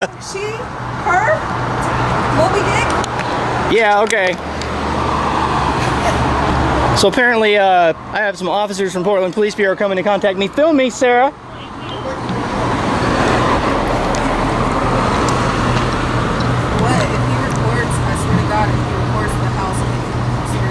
She? Her? Moby Dick? Yeah, okay. So apparently, I have some officers from Portland Police Bureau coming to contact me. Film me, Sarah. What? If he records, I swear to God, if he records the house, I swear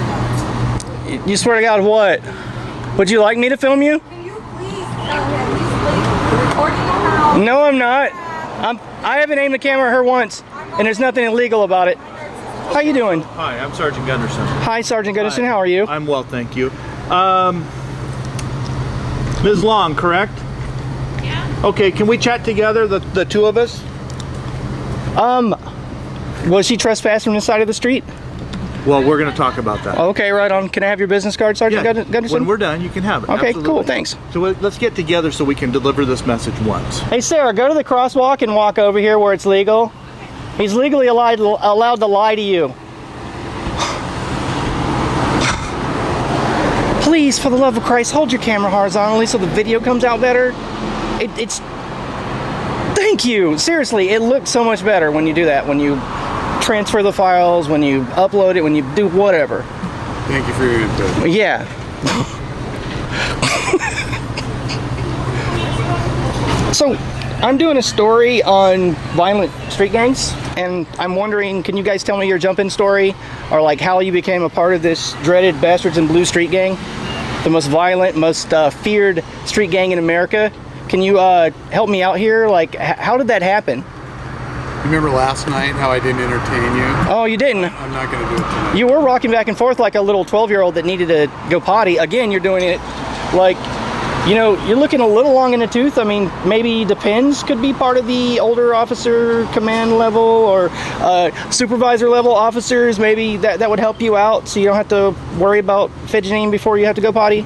to God. You swear to God what? Would you like me to film you? Can you please tell him he's like recording the house? No, I'm not. I haven't aimed the camera at her once, and there's nothing illegal about it. How you doing? Hi, I'm Sergeant Gunderson. Hi, Sergeant Gunderson. Hi. How are you? I'm well, thank you. Ms. Long, correct? Yeah. Okay, can we chat together, the two of us? Was she trespassing from the side of the street? Well, we're going to talk about that. Okay, right on. Can I have your business card, Sergeant Gunderson? When we're done, you can have it. Okay, Absolutely. cool, thanks. So let's get together so we can deliver this message once. Hey, Sarah, go to the crosswalk and walk over here where it's legal. He's legally allowed to lie to you. Please, for the love of Christ, hold your camera horizontally so the video comes out better. It's... Thank you. Seriously, it looks so much better when you do that. When you transfer the files, when you upload it, when you do whatever. Thank you for your input. Yeah. So, I'm doing a story on violent street gangs, and I'm wondering, can you guys tell me your jump-in story, or like how you became a part of this dreaded Bastards in Blue street gang, the most violent, most feared street gang in America? Can you help me out here? Like, how did that happen? Remember last night how I didn't entertain you? Oh, you didn't? I'm not going to do it tonight. You were rocking back and forth like a little 12-year-old that needed to go potty. Again, you're doing it like, you know, you're looking a little long in the tooth. I mean, maybe the pins could be part of the older officer command level or supervisor level officers. Maybe that would help you out so you don't have to worry about fidgeting before you have to go potty.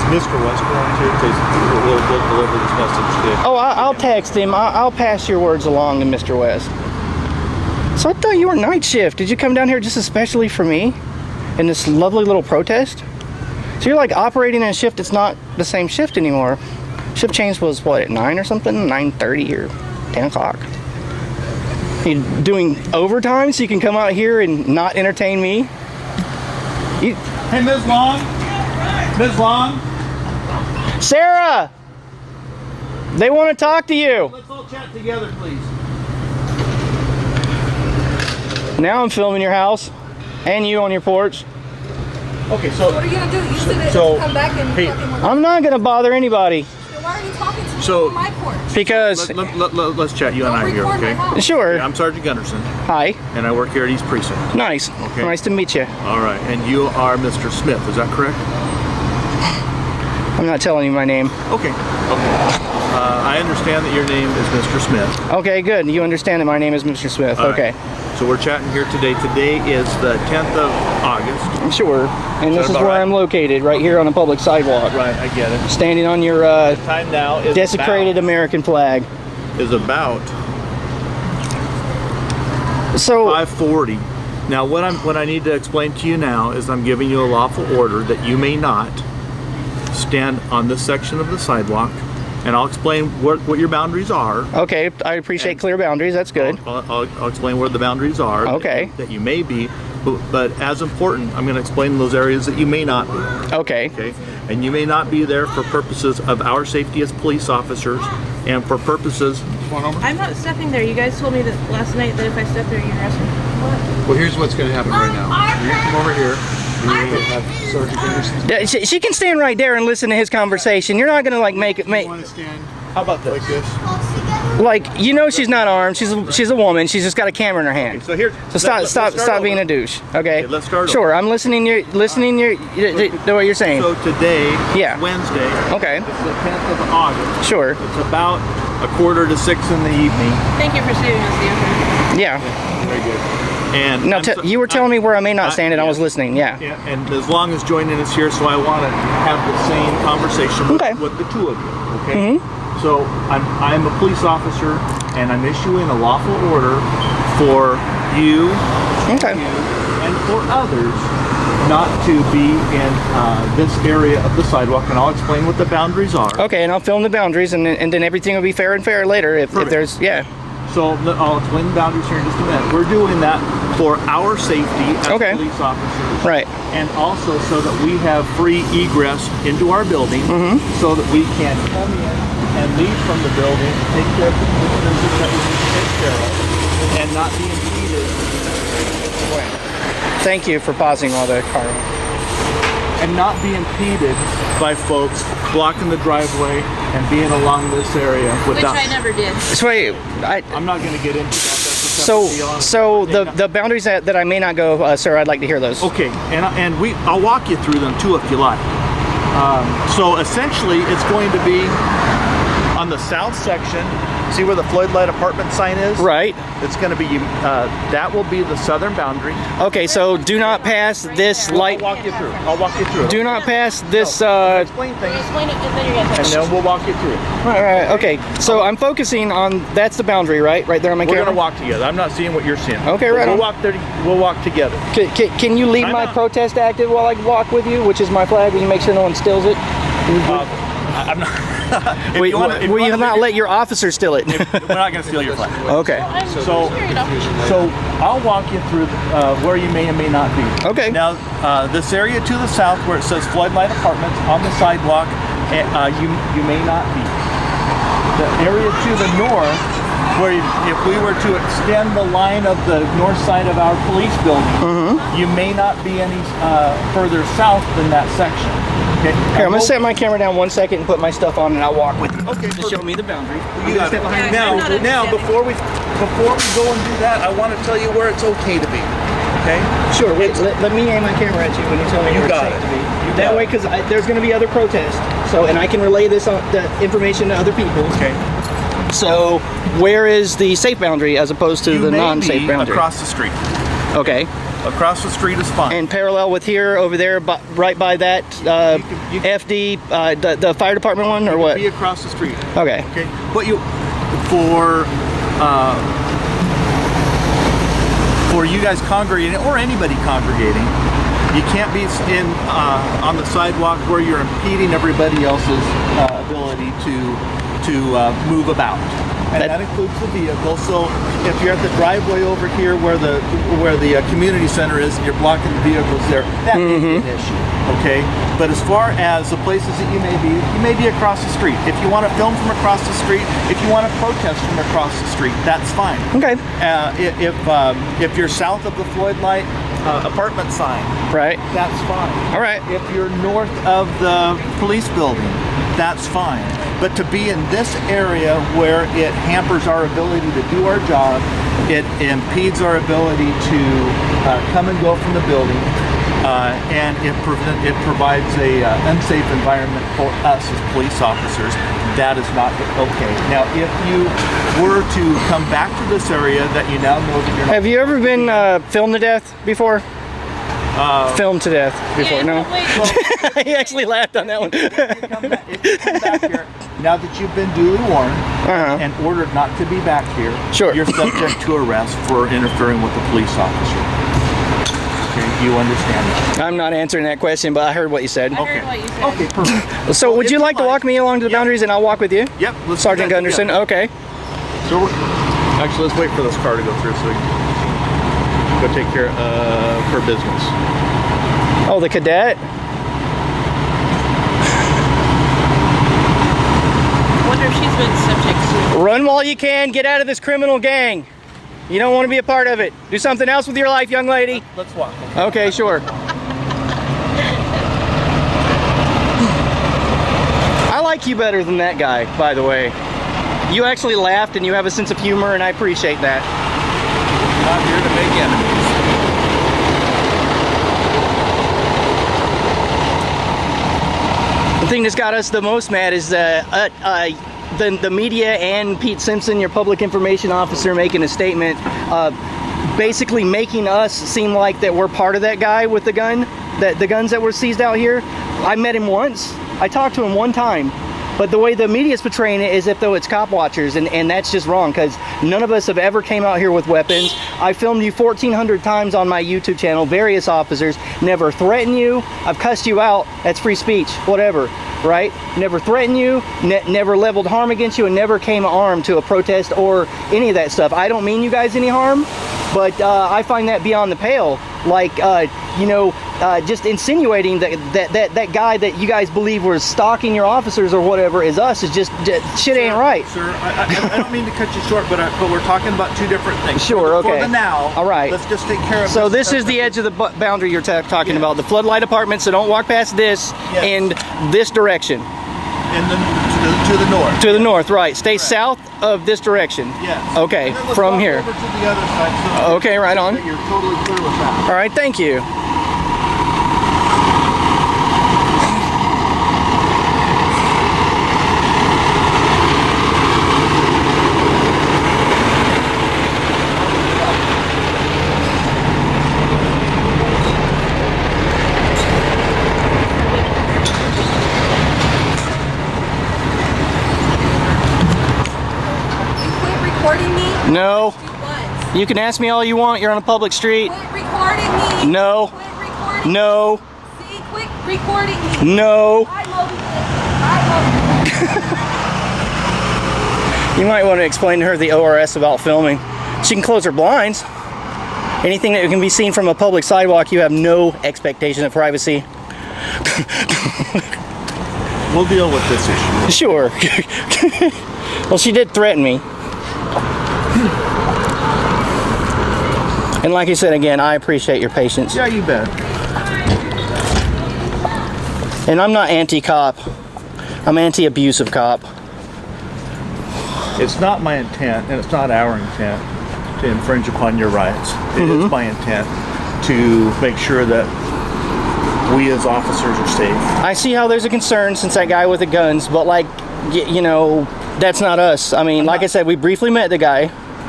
Mr. West going to we'll deliver this message to. Oh, I'll text him. I'll pass your words along to Mr. West. So I thought you were night shift. Did you come down here just especially for me in this lovely little protest? So you're like operating in a shift that's not the same shift anymore. Shift change was what, at 9 or something? 9:30 or 10 o'clock. You doing overtime so you can come out here and not entertain me? Hey, Ms. Long. Ms. Long. Sarah! They want to talk to you. Let's all chat together, please. Now I'm filming your house and you on your porch. Okay, so What are you going to do? You said so- come back and hey, fucking... I'm not going to bother anybody. Then why are you talking to me So- on my porch? Because, let's chat, you and Don't I here, record my okay? house. sure. I'm Sergeant Gunderson, Hi. and I work here at East Precinct. Nice. Okay. Nice to meet you. All right, and you are Mr. Smith, is that correct? I'm not telling you my name. Okay. I understand that your name is Mr. Smith. Okay, good. You understand that my name is Mr. Smith. All Okay. right. So we're chatting here today. Today is the 10th of August. Sure. And this is about where right? I'm located, right here on a public sidewalk. Right, I get it. Standing on your Time now is desecrated American flag. about So, 5:40. Now, what I need to explain to you now is I'm giving you a lawful order that you may not stand on this section of the sidewalk, and I'll explain what your boundaries are. okay, I appreciate clear boundaries. That's good. I'll explain where the boundaries are. Okay. That you may be, but as important, I'm going to explain those areas that you may not be. Okay. Okay, and you may not be there for purposes of our safety as police officers, and for purposes. I'm not stepping there. You guys told me that last night that if I step there, you're arresting me. Well, here's what's going to happen right now. You're going to come over here. You're going to have Sergeant Gunderson. Yeah, she can stand right there and listen to his conversation. You're not going to like make it You want to stand How about this? like this? like, you know, she's not armed. She's a woman. She's just got a camera in her hand. So here. So stop being a douche. Okay. Okay, let's start Sure, I'm listening. You're listening. You're what you're saying. So today, Yeah. is Wednesday. Okay. It's the 10th of August. Sure. It's about 5:45 in the evening. Thank you for saving us the effort. Yeah. Very good. And No, I'm you were telling me where I may not stand, and I yeah. was listening. Yeah. Yeah, and as long as joining us here, so I want to have the same conversation with, Okay. with the two of you. Okay. So I'm a police officer, and I'm issuing a lawful order for you Okay. and for others not to be in this area of the sidewalk, and I'll explain what the boundaries are. Okay, and I'll film the boundaries, and then everything will be fair and fair later if there's, yeah. So I'll explain the boundaries here in just a minute. We're doing that for our safety as police officers. Right. And also so that we have free egress into our building so that we can come in and leave from the building, take care of the business that we need to take care of, and not be impeded. Thank you for pausing while the car. And not be impeded by folks blocking the driveway and being along this area without. Which I never did. So wait, I'm not going to get into that. That's a so separate deal. the boundaries that I may not go, sir, I'd like to hear those. Okay, and I'll walk you through them too if you like. So essentially, it's going to be on the south section. See where the Floyd Light apartment sign is? Right. It's going to be that will be the southern boundary. Okay, so do not pass this light. I'll walk you through. Do not pass this. Explain things, Explain it, and then you're gonna and then we'll walk you through. Right. Okay, so I'm focusing on that's the boundary, right there on my We're camera. going to walk together. I'm not seeing what you're seeing. Okay, right We'll on. walk there. We'll walk together. Can you leave I'm my not- protest active while I walk with you, which is my flag? Will you make sure no one steals it? I'm not. If Will you wanna- if you you wanna not leave let your officers steal it? We're not going to steal your flag. Okay. So I'll walk you through where you may and may not be. Okay. Now, this area to the south where it says Floyd Light Apartments on the sidewalk, you may not be. The area to the north, where if we were to extend the line of the north side of our police building, you may not be any further south than that section. Okay. Here, I'm gonna set my camera down 1 second and put my stuff on, and I'll walk with you. Okay, To show me the boundary. You got it. Yeah, I'm not Now, understanding. before we go and do that, I want to tell you where it's okay to be. Okay. Sure. Wait. Let me aim my camera at you when you tell me You where it's got safe it. to be. You That got way, it. because there's going to be other protests. So, and I can relay the information to other people. Okay. So, where is the safe boundary as opposed to You the may non-safe be boundary? across the street. Okay. Across the street is fine. And parallel with here, over there, right by that You can- FD, the fire department one, or what? Be across the street. Okay. Okay. But for you guys congregating or anybody congregating, you can't be on the sidewalk where you're impeding everybody else's ability to move about. And that includes the vehicle. So if you're at the driveway over here where the community center is, and you're blocking the vehicles there, that may be an issue. Okay. But as far as the places that you may be across the street. If you want to film from across the street, if you want to protest from across the street, that's fine. Okay. If you're south of the Floyd Light apartment sign, Right. that's fine. All right. If you're north of the police building, that's fine. But to be in this area where it hampers our ability to do our job, it impedes our ability to come and go from the building, and it provides a unsafe environment for us as police officers. That is not okay. Now, if you were to come back to this area that you now know that you're not. Have you ever been filmed to death before? Filmed to death before? No. He actually laughed on that one. If you come back here, now that you've been duly warned and ordered not to be back here, Sure. you're subject to arrest for interfering with a police officer. Okay, you understand that? I'm not answering that question, but I heard what you said. I heard what you said. Okay, perfect. So, would if you you like to like- walk me along to the boundaries, and I'll walk with you? Yep, let's do Sergeant that Gunderson. together. Okay. So actually, let's wait for this car to go through so we can go take care of her business. Oh, the cadet. I wonder if she's been subject to. Run while you can. Get out of this criminal gang. You don't want to be a part of it. Do something else with your life, young lady. Let's walk. Okay, sure. I like you better than that guy, by the way. You actually laughed and you have a sense of humor, and I appreciate that. Not here to make enemies. The thing that's got us the most mad is the media and Pete Simpson, your public information officer, making a statement, basically making us seem like that we're part of that guy with the gun, that the guns that were seized out here. I met him once. I talked to him one time. But the way the media's portraying it is if though it's cop watchers, and that's just wrong, because none of us have ever came out here with weapons. I filmed you 1,400 times on my YouTube channel, various officers, never threaten you. I've cussed you out, that's free speech, whatever, right? Never threatened you, never leveled harm against you, and never came armed to a protest or any of that stuff. I don't mean you guys any harm, but I find that beyond the pale. Like, you know, just insinuating that guy that you guys believe was stalking your officers or whatever is us is just shit ain't right. Sir, I don't mean to cut you short, but we're talking about two different things. Sure, okay. For the now, all right. Let's just take care of So this is the edge of the boundary you're talking about, the floodlight apartment, so don't walk past this and this direction. To the north. To the north, right. Stay south of this direction. Yes. Okay, And then let's from walk here. over to the other side, so Okay, right on. that you're totally clear with that. All right, thank you. Recording me? No. What? You can ask me all you want. You're on a public street. Quit recording me. No. Quit recording. No. See, quit recording me. No. I love it. You might want to explain to her the ORS about filming. She can close her blinds. Anything that can be seen from a public sidewalk, you have no expectation of privacy. We'll deal with this issue. Sure. Well, she did threaten me. And like I said again, I appreciate your patience. Yeah, you bet. And I'm not anti-cop. I'm anti-abusive cop. It's not my intent, and it's not our intent to infringe upon your rights. It is my intent to make sure that we as officers are safe. I see how there's a concern since that guy with the guns, but like, you know, that's not us. I mean, like I said, we briefly met the guy.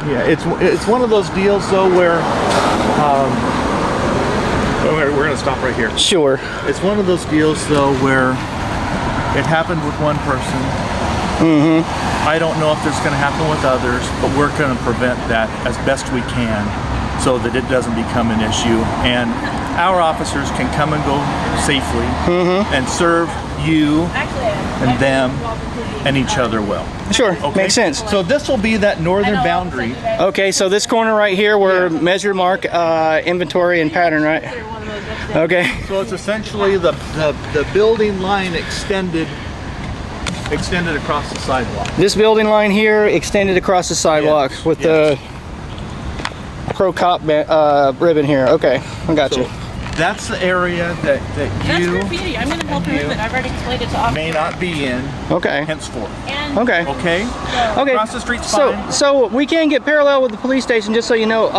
Yeah, it's one of those deals though where we're gonna stop right here. Sure. It's one of those deals though where it happened with one person. I don't know if it's gonna happen with others, but we're gonna prevent that as best we can so that it doesn't become an issue. And our officers can come and go safely and serve you and them and each other well. Sure, Okay? makes sense. So this will be that northern boundary. Okay, so this corner right here, we're measure, mark, inventory, and pattern, right? Okay. So it's essentially the building line extended across the sidewalk. This building line here extended across the sidewalk Yes, with yes. the pro-cop ribbon here. Okay, I got you. That's the area that That's you graffiti. I'm gonna help her move it. I've already explained it to officers. may not be in Okay. henceforth. And Okay. Okay? Okay. Across the street's So, fine. so we can get parallel with the police station, just so you know,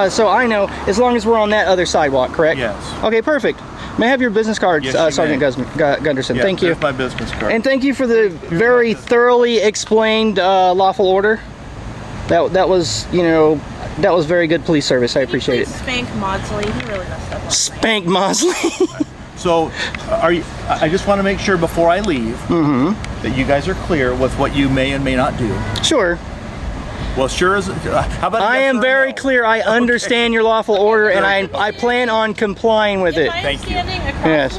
so I know, as long as we're on that other sidewalk, correct? Yes. Okay, perfect. May I have your business card, Yes, you Sergeant may. Gunderson? Yeah, Thank you. There's my business card. And thank you for the very thoroughly explained lawful order. That was, you know, that was very good police service. I appreciate it. Spank Maudsley. He really messed up. Spank Mosley. So, I just want to make sure before I leave that you guys are clear with what you may and may not do. Sure. Well, sure as how about? I am very clear. I understand your lawful order, and I plan on complying with it. My Thank you. understanding across Yes. the